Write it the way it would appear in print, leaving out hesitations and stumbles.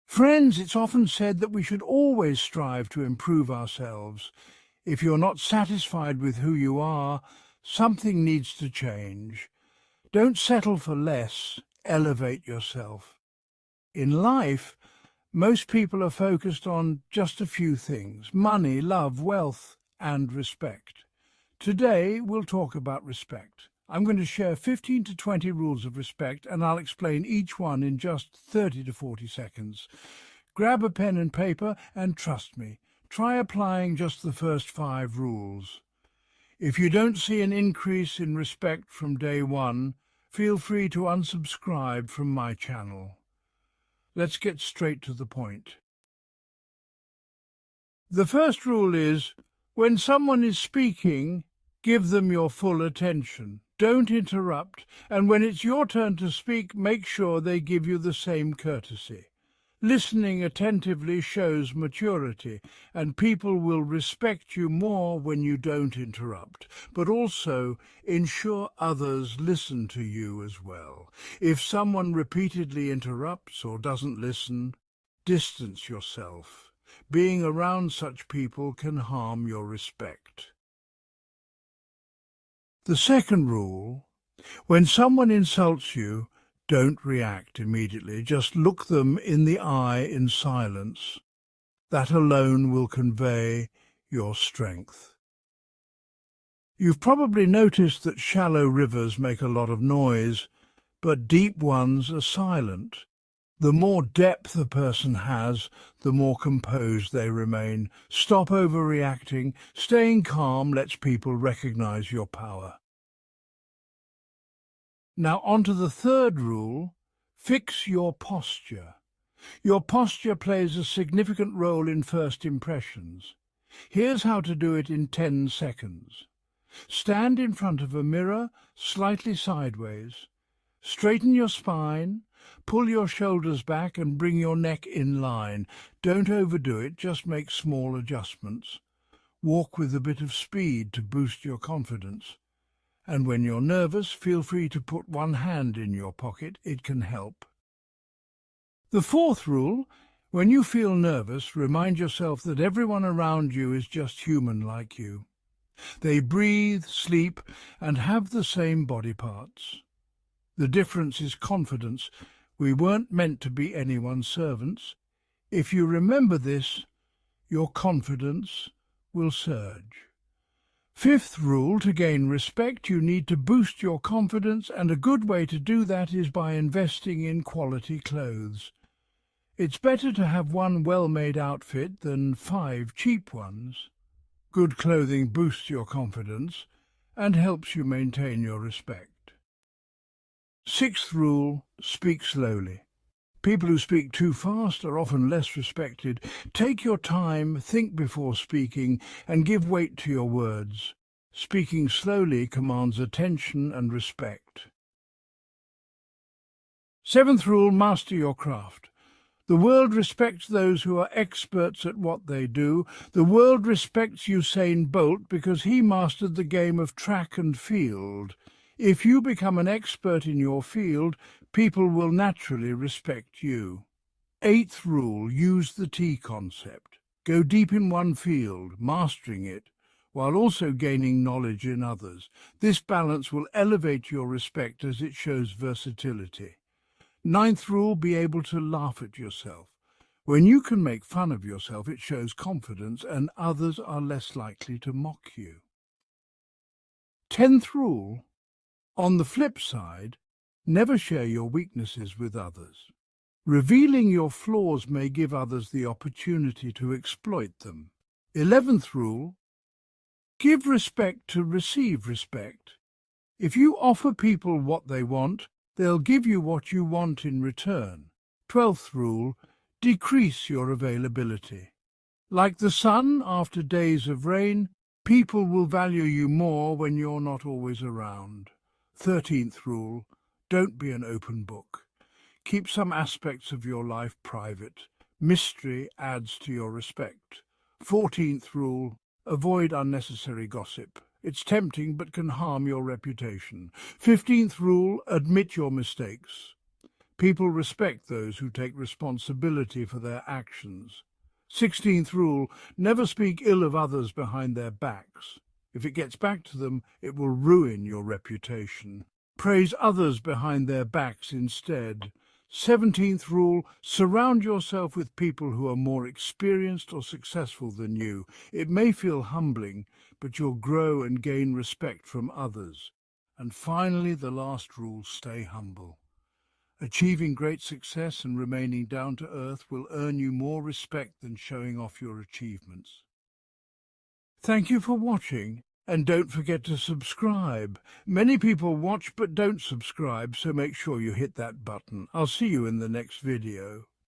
Friends, it's often said that we should always strive to improve ourselves. If you're not satisfied with who you are, something needs to change. Don't settle for less, elevate yourself. In life, most people are focused on just a few things: money, love, wealth, and respect. Today, we'll talk about respect. I'm going to share 15 to 20 rules of respect, and I'll explain each one in just 30 to 40 seconds. Grab a pen and paper and trust me, try applying just the first 5 rules. If you don't see an increase in respect from day one, feel free to unsubscribe from my channel. Let's get straight to the point. The first rule is, when someone is speaking, give them your full attention. Don't interrupt, and when it's your turn to speak, make sure they give you the same courtesy. Listening attentively shows maturity, and people will respect you more when you don't interrupt. But also, ensure others listen to you as well. If someone repeatedly interrupts or doesn't listen, distance yourself. Being around such people can harm your respect. The second rule: when someone insults you, don't react immediately. Just look them in the eye in silence. That alone will convey your strength. You've probably noticed that shallow rivers make a lot of noise, but deep ones are silent. The more depth a person has, the more composed they remain. Stop overreacting. Staying calm lets people recognize your power. Now on to the third rule: fix your posture. Your posture plays a significant role in first impressions. Here's how to do it in 10 seconds. Stand in front of a mirror, slightly sideways. Straighten your spine, pull your shoulders back and bring your neck in line. Don't overdo it, just make small adjustments. Walk with a bit of speed to boost your confidence. And when you're nervous, feel free to put one hand in your pocket. It can help. The fourth rule: when you feel nervous, remind yourself that everyone around you is just human like you. They breathe, sleep, and have the same body parts. The difference is confidence. We weren't meant to be anyone's servants. If you remember this, your confidence will surge. Fifth rule: to gain respect, you need to boost your confidence, and a good way to do that is by investing in quality clothes. It's better to have one well-made outfit than 5 cheap ones. Good clothing boosts your confidence and helps you maintain your respect. Sixth rule: speak slowly. People who speak too fast are often less respected. Take your time, think before speaking, and give weight to your words. Speaking slowly commands attention and respect. Seventh rule: master your craft. The world respects those who are experts at what they do. The world respects Usain Bolt because he mastered the game of track and field. If you become an expert in your field, people will naturally respect you. Eighth rule: use the T concept. Go deep in one field, mastering it, while also gaining knowledge in others. This balance will elevate your respect as it shows versatility. Ninth rule: be able to laugh at yourself. When you can make fun of yourself, it shows confidence and others are less likely to mock you. 10th rule: on the flip side, never share your weaknesses with others. Revealing your flaws may give others the opportunity to exploit them. 11th rule: give respect to receive respect. If you offer people what they want, they'll give you what you want in return. 12th rule: decrease your availability. Like the sun after days of rain, people will value you more when you're not always around. 13th rule: don't be an open book. Keep some aspects of your life private. Mystery adds to your respect. 14th rule: avoid unnecessary gossip. It's tempting but can harm your reputation. 15th rule: admit your mistakes. People respect those who take responsibility for their actions. 16th rule, never speak ill of others behind their backs. If it gets back to them, it will ruin your reputation. Praise others behind their backs instead. 17th rule, surround yourself with people who are more experienced or successful than you. It may feel humbling, but you'll grow and gain respect from others. And finally, the last rule, stay humble. Achieving great success and remaining down to earth will earn you more respect than showing off your achievements. Thank you for watching, and don't forget to subscribe. Many people watch but don't subscribe, so make sure you hit that button. I'll see you in the next video.